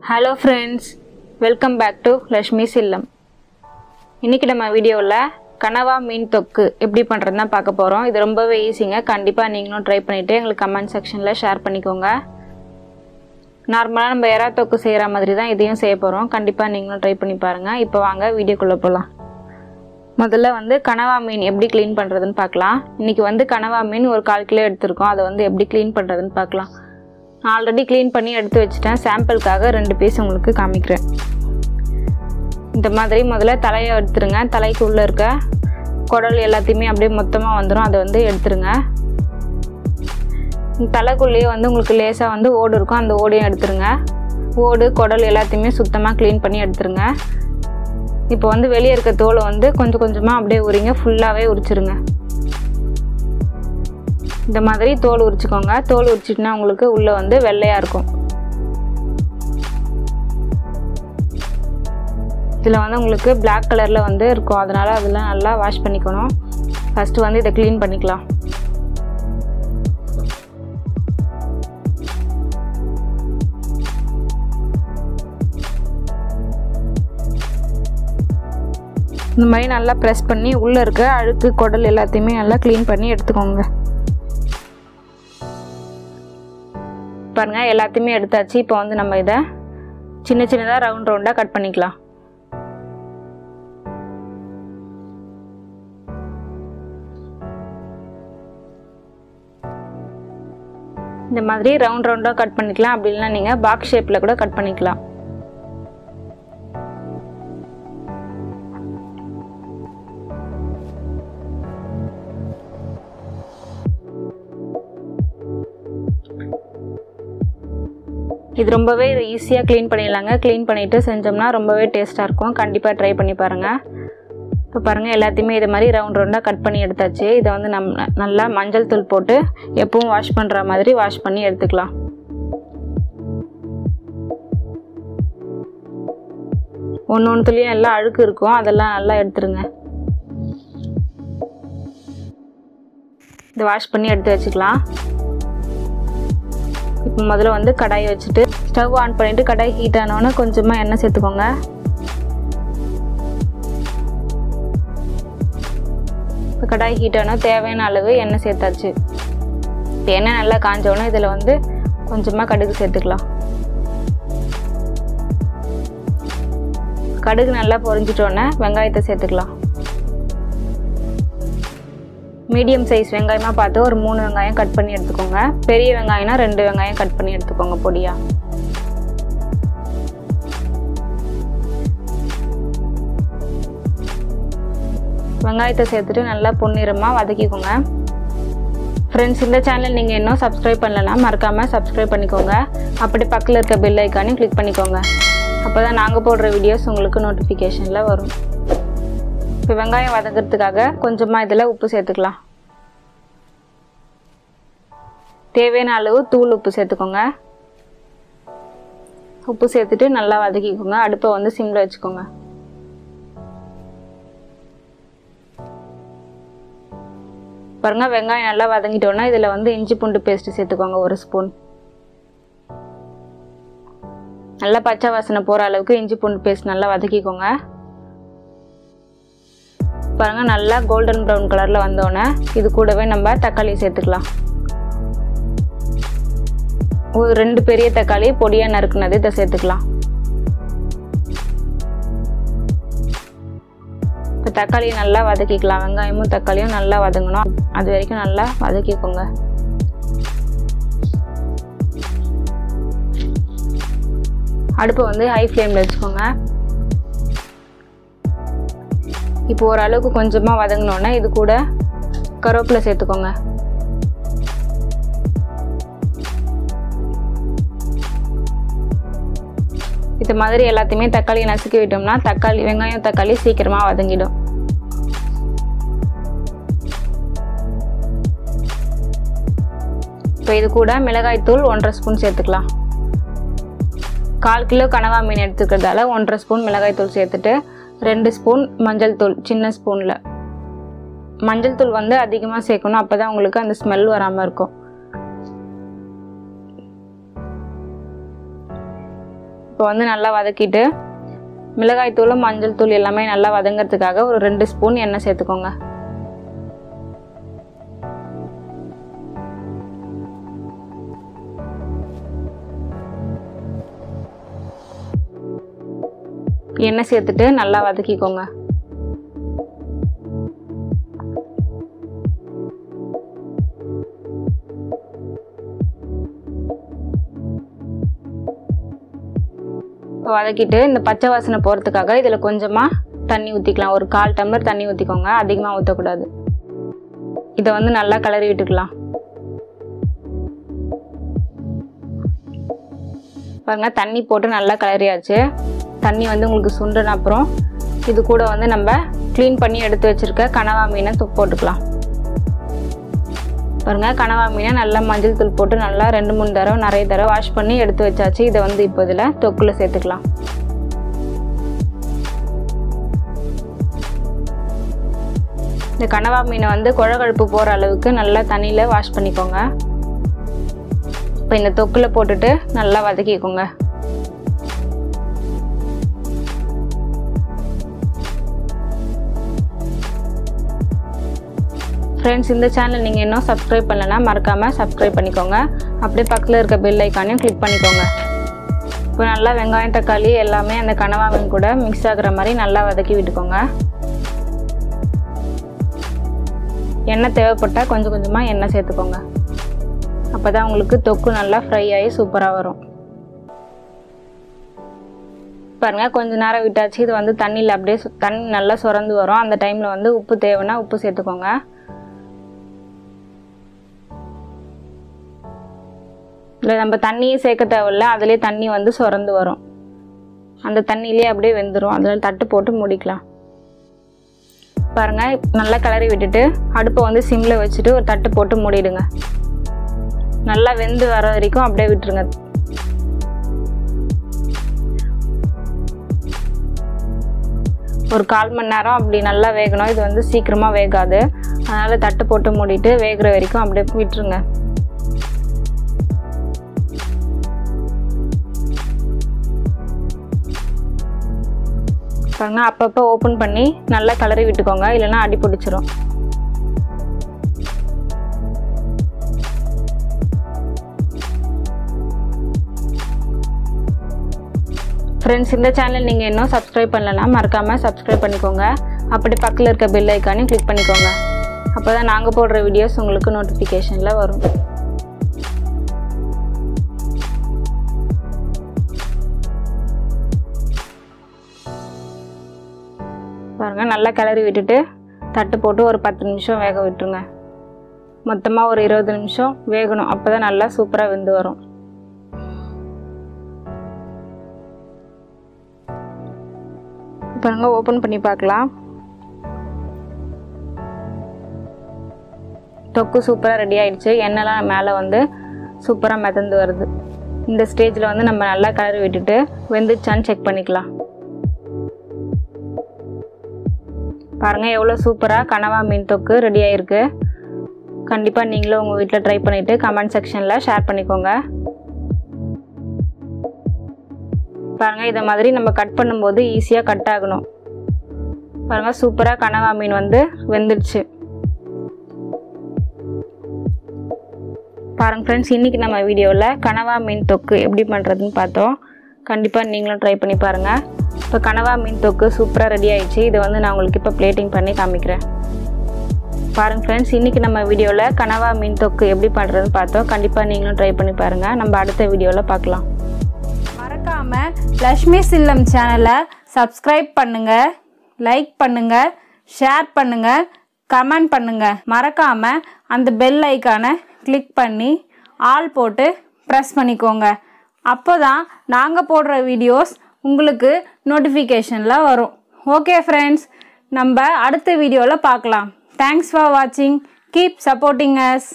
Hello friends, welcome back to Lashmi's Illam. இன்னைக்கு நம்ம வீடியோல கனவா மீன் தொக்கு எப்படி பண்றதுன்னா பார்க்க போறோம். இது ரொம்பவே ஈஸிங்க. கண்டிப்பா நீங்களும் ட்ரை பண்ணிட்டு உங்களுக்கு கமெண்ட் செக்ஷன்ல ஷேர் பண்ணிக்கோங்க. நார்மலா நம்ம எறா தொக்கு செய்யற மாதிரி தான் இதையும் செய்ய போறோம். கண்டிப்பா நீங்களும் ட்ரை பண்ணி பாருங்க. இப்போ வாங்க வீடியோக்குள்ள போலாம். முதல்ல கனவா மீன் எப்படி க்ளீன் பண்றதுன்னு பார்க்கலாம். இன்னைக்கு கனவா மீன் ஒரு 1/4 கிலோ எடுத்துர்க்கோம். அதை எப்படி க்ளீன் பண்றதுன்னு பார்க்கலாம். நான் ஆல்ரெடி க்ளீன் பண்ணி எடுத்து வச்சிட்டேன். சாம்பிளுக்காக 2 பீஸ் உங்களுக்கு காமிக்கிறேன். இந்த மாதிரி முதல்ல தலையை எடுத்துருங்க. தலைக்கு உள்ளே இருக்க குடல் எல்லாத்தையுமே அப்படியே மொத்தமாக வந்துடும். அதை எடுத்துருங்க. தலைக்குள்ளேயே உங்களுக்கு லேசாக ஓடு இருக்கும். அந்த ஓடையும் எடுத்துருங்க. ஓடு குடல் எல்லாத்தையுமே சுத்தமாக க்ளீன் பண்ணி எடுத்துருங்க. இப்போ வெளியே இருக்க தோலை கொஞ்சம் கொஞ்சமாக அப்படியே உரிங்க. ஃபுல்லாகவே உரிச்சிருங்க. இந்த மாதிரி தோல் உரிச்சுக்கோங்க. தோல் உரிச்சிட்டுனா உங்களுக்கு உள்ளே வெள்ளையாக இருக்கும். இதில் உங்களுக்கு பிளாக் கலரில் இருக்கும். அதனால் அதெல்லாம் நல்லா வாஷ் பண்ணிக்கணும். ஃபஸ்ட்டு இதை க்ளீன் பண்ணிக்கலாம். இந்த மாதிரி நல்லா ப்ரெஸ் பண்ணி உள்ளே இருக்க அழுக்கு குடல் எல்லாத்தையுமே நல்லா க்ளீன் பண்ணி எடுத்துக்கோங்க. பாருங்க, எல்லாத்தையுமே எடுத்தாச்சு. இப்போ நம்ம இதை சின்ன சின்னதாக ரவுண்டாக கட் பண்ணிக்கலாம். இந்த மாதிரி ரவுண்டாக கட் பண்ணிக்கலாம். அப்படி இல்லைன்னா நீங்கள் பாக்ஸ் ஷேப்பில் கூட கட் பண்ணிக்கலாம். இது ரொம்பவே ஈஸியாக க்ளீன் பண்ணிடலாங்க. க்ளீன் பண்ணிவிட்டு செஞ்சோம்னா ரொம்பவே டேஸ்ட்டாக இருக்கும். கண்டிப்பாக ட்ரை பண்ணி பாருங்கள். இப்போ பாருங்கள், எல்லாத்தையுமே இது மாதிரி ரவுண்டாக கட் பண்ணி எடுத்தாச்சு. இதை நம்ம நல்லா மஞ்சள் தூள் போட்டு எப்பவும் வாஷ் பண்ணுற மாதிரி வாஷ் பண்ணி எடுத்துக்கலாம். ஒன்றுத்துலேயும் எல்லாம் அழுக்கு இருக்கும். அதெல்லாம் நல்லா எடுத்துருங்க. இதை வாஷ் பண்ணி எடுத்து வச்சுக்கலாம். இப்போ முதல்ல கடாயை வச்சுட்டு ஸ்டவ் ஆன் பண்ணிவிட்டு கடாய் ஹீட் ஆனோன்னு கொஞ்சமாக எண்ணெய் சேர்த்துக்கோங்க. இப்போ கடாய் ஹீட் ஆனால் தேவையான அளவு எண்ணெய் சேர்த்தாச்சு. இப்போ எண்ணெய் நல்லா காஞ்சோன்னே இதில் கொஞ்சமாக கடுகு சேர்த்துக்கலாம். கடுகு நல்லா பொரிஞ்சிட்டோன்னே வெங்காயத்தை சேர்த்துக்கலாம். மீடியம் சைஸ் வெங்காயமாக பார்த்து ஒரு 3 வெங்காயம் கட் பண்ணி எடுத்துக்கோங்க. பெரிய வெங்காயம்னா 2 வெங்காயம் கட் பண்ணி எடுத்துக்கோங்க பொடியா. வெங்காயத்தை சேர்த்துட்டு நல்லா பொன்னிறமாக வதக்கிக்கோங்க. ஃப்ரெண்ட்ஸ், இந்த சேனல் நீங்கள் இன்னும் சப்ஸ்கிரைப் பண்ணலன்னா மறக்காமல் சப்ஸ்கிரைப் பண்ணிக்கோங்க. அப்படி பக்கத்தில் இருக்க பெல் ஐக்கானையும் கிளிக் பண்ணிக்கோங்க. அப்போ தான் நாங்கள் போடுற வீடியோஸ் உங்களுக்கு நோட்டிஃபிகேஷனில் வரும். இப்போ வெங்காயம் வதக்கிறதுக்காக கொஞ்சமாக இதில் உப்பு சேர்த்துக்கலாம். தேவையான அளவு தூள் உப்பு சேர்த்துக்கோங்க. உப்பு சேர்த்துட்டு நல்லா வதக்கிக்கோங்க. அடுப்பை சிம்மில் வச்சுக்கோங்க. பாருங்க, வெங்காயம் நல்லா வதங்கிட்டோன்னா இதில் இஞ்சி பூண்டு பேஸ்ட்டு சேர்த்துக்கோங்க 1 ஸ்பூன். நல்லா பச்சை வாசனை போகிற அளவுக்கு இஞ்சி பூண்டு பேஸ்ட் நல்லா வதக்கிக்கோங்க. பாருங்க, நல்லா கோல்டன் ப்ரௌன் கலரில் வந்தோடனே இது கூடவே நம்ம தக்காளி சேர்த்துக்கலாம். ஒரு 2 பெரிய தக்காளி பொடியாக நறுக்குனது இதை சேர்த்துக்கலாம். இப்போ தக்காளி நல்லா வதக்கிக்கலாம். வெங்காயமும் தக்காளியும் நல்லா வதங்கணும். அது வரைக்கும் நல்லா வதக்கிக்கோங்க. அடுப்பை ஹை ஃப்ளேமில் வச்சுக்கோங்க. இப்போ ஓரளவுக்கு கொஞ்சமாக வதங்கினோன்னே இது கூட கருவேப்பிலை சேர்த்துக்கோங்க. இது மாதிரி எல்லாத்தையுமே தக்காளியை நசுக்கி விட்டோம்னா வெங்காயம் தக்காளி சீக்கிரமாக வதங்கிடும். இப்போ இது கூட மிளகாய் தூள் 1.5 ஸ்பூன் சேர்த்துக்கலாம். 1/4 கிலோ கனவா மீன் எடுத்துக்கிறதால 1.5 ஸ்பூன் மிளகாய் தூள் சேர்த்துட்டு 2 ஸ்பூன் மஞ்சள் தூள், சின்ன ஸ்பூனில். மஞ்சள் தூள் வந்து அதிகமாக சேர்க்கணும், அப்போ தான் உங்களுக்கு அந்த ஸ்மெல் வராமல் இருக்கும். இப்போ வந்து நல்லா வதக்கிட்டு மிளகாய் தூளும் மஞ்சள் தூள் எல்லாமே நல்லா வதங்கிறதுக்காக ஒரு 2 ஸ்பூன் எண்ணெய் சேர்த்துக்கோங்க. எண்ணெய் சேர்த்துட்டு நல்லா வதக்கிக்கோங்க. வதக்கிட்டு இந்த பச்சை வாசனை போகிறதுக்காக இதில் கொஞ்சமாக தண்ணி ஊற்றிக்கலாம். ஒரு 1/4 டம்ளர் தண்ணி ஊற்றிக்கோங்க, அதிகமாக ஊற்றக்கூடாது. இதை வந்து நல்லா கிளறி விட்டுக்கலாம். பாருங்கள், தண்ணி போட்டு நல்லா கிளறியாச்சு. தண்ணி வந்து உங்களுக்கு சுண்டுன அப்புறம் இது கூட வந்து நம்ம க்ளீன் பண்ணி எடுத்து வச்சுருக்க கனவா மீனை போட்டுக்கலாம். பாருங்கள், கனவா மீனை நல்லா மஞ்சள் தூள் போட்டு நல்லா 2-3 தடவை நிறைய தடவை வாஷ் பண்ணி எடுத்து வச்சாச்சு. இதை வந்து இப்போ இதில் தொக்குல சேர்த்துக்கலாம். இந்த கனவா மீனை வந்து குழகழுப்பு போகிற அளவுக்கு நல்லா தண்ணியில் வாஷ் பண்ணிக்கோங்க. இப்போ இந்த தொக்குல போட்டுட்டு நல்லா வதக்கிக்கோங்க. ஃப்ரெண்ட்ஸ், இந்த சேனல் நீங்கள் இன்னும் சப்ஸ்கிரைப் பண்ணலைன்னா மறக்காமல் சப்ஸ்கிரைப் பண்ணிக்கோங்க. அப்படியே பக்கத்தில் இருக்க பெல் ஐக்கானையும் கிளிக் பண்ணிக்கோங்க. இப்போ நல்லா வெங்காயம் தக்காளி எல்லாமே அந்த கனவா மீன் கூட மிக்ஸ் ஆகிற மாதிரி நல்லா வதக்கி விட்டுக்கோங்க. எண்ணெய் தேவைப்பட்டால் கொஞ்சம் கொஞ்சமாக எண்ணெய் சேர்த்துக்கோங்க. அப்போ தான் உங்களுக்கு தொக்கு நல்லா ஃப்ரை ஆகி சூப்பராக வரும். பாருங்கள், கொஞ்சம் நேரம் விட்டாச்சு. இது வந்து தண்ணியில் அப்படியே தண்ணி நல்லா சுரந்து வரும். அந்த டைமில் வந்து உப்பு தேவைன்னா உப்பு சேர்த்துக்கோங்க. இல்லை நம்ம தண்ணியே சேர்க்க தேவையில்ல, அதிலே தண்ணி வந்து சுரந்து வரும். அந்த தண்ணியிலே அப்படியே வெந்துடும். அதில் தட்டு போட்டு மூடிக்கலாம். பாருங்கள், நல்லா கிளறி விட்டுட்டு அடுப்பை வந்து சிம்மில் வச்சுட்டு ஒரு தட்டு போட்டு மூடிடுங்க. நல்லா வெந்து வர வரைக்கும் அப்படியே விட்டுருங்க. ஒரு 1/4 மணி நேரம் அப்படி நல்லா வேகணும். இது வந்து சீக்கிரமாக வேகாது, அதனால் தட்டு போட்டு மூடிட்டு வேகிற வரைக்கும் அப்படியே விட்டுருங்க. பாருங்க, அப்பப்போ ஓப்பன் பண்ணி நல்லா கிளறி விட்டுக்கோங்க, இல்லைன்னா அடி பிடிச்சிரும். ஃப்ரெண்ட்ஸ், இந்த சேனல் நீங்கள் இன்னும் சப்ஸ்கிரைப் பண்ணலைன்னா மறக்காமல் சப்ஸ்கிரைப் பண்ணிக்கோங்க. அப்படி பக்கத்தில் இருக்க பெல் ஐக்கானையும் கிளிக் பண்ணிக்கோங்க. அப்போ தான் நாங்கள் போடுற வீடியோஸ் உங்களுக்கு நோட்டிஃபிகேஷனில் வரும். பாருங்கள், நல்லா கிளறி விட்டுட்டு தட்டு போட்டு ஒரு 10 நிமிஷம் வேக விட்டுருங்க. மொத்தமாக ஒரு 20 நிமிஷம் வேகணும். அப்போ தான் நல்லா சூப்பராக வெந்து வரும். பாருங்கள், ஓப்பன் பண்ணி பார்க்கலாம். தொக்கு சூப்பராக ரெடி ஆகிடுச்சு. எண்ணெய்லாம் மேலே வந்து சூப்பராக மிதந்து வருது. இந்த ஸ்டேஜில் வந்து நம்ம நல்லா கிளறி விட்டுட்டு வெந்துச்சான்னு செக் பண்ணிக்கலாம். பாருங்கள், எவ்வளோ சூப்பராக கனவா மீன் தொக்கு ரெடி ஆகிருக்கு. கண்டிப்பாக நீங்களும் உங்கள் வீட்டில் ட்ரை பண்ணிவிட்டு கமெண்ட் செக்ஷனில் ஷேர் பண்ணிக்கோங்க. பாருங்கள், இதை மாதிரி நம்ம கட் பண்ணும்போது ஈஸியாக கட் ஆகணும். பாருங்கள், சூப்பராக கனவா மீன் வந்து வெந்துடுச்சு. பாருங்கள் ஃப்ரெண்ட்ஸ், இன்றைக்கி நம்ம வீடியோவில் கனவா மீன் தொக்கு எப்படி பண்ணுறதுன்னு பார்த்தோம். கண்டிப்பாக நீங்களும் ட்ரை பண்ணி பாருங்கள். இப்போ கனவா மீன் தொக்கு சூப்பராக ரெடி ஆகிடுச்சு. இதை வந்து நான் உங்களுக்கு இப்போ பிளேட்டிங் பண்ணி காமிக்கிறேன். பாருங்கள் ஃப்ரெண்ட்ஸ், இன்றைக்கி நம்ம வீடியோவில் கனவா மீன் தொக்கு எப்படி பண்ணுறதுன்னு பார்த்தோம். கண்டிப்பாக நீங்களும் ட்ரை பண்ணி பாருங்கள். நம்ம அடுத்த வீடியோவில் பார்க்கலாம். மறக்காமல் லக்ஷ்மி சில்லம் சேனலை சப்ஸ்கிரைப் பண்ணுங்கள், லைக் பண்ணுங்கள், ஷேர் பண்ணுங்கள், கமெண்ட் பண்ணுங்கள். மறக்காமல் அந்த பெல் ஐக்கானை கிளிக் பண்ணி ஆல் போட்டு ப்ரெஸ் பண்ணிக்கோங்க. அப்போ தான் நாங்கள் போடுற வீடியோஸ் உங்களுக்கு நோட்டிஃபிகேஷனில் வரும். ஓகே ஃப்ரெண்ட்ஸ், நம்ம அடுத்த வீடியோவில் பார்க்கலாம். தேங்க்ஸ் ஃபார் வாட்சிங். Keep supporting us.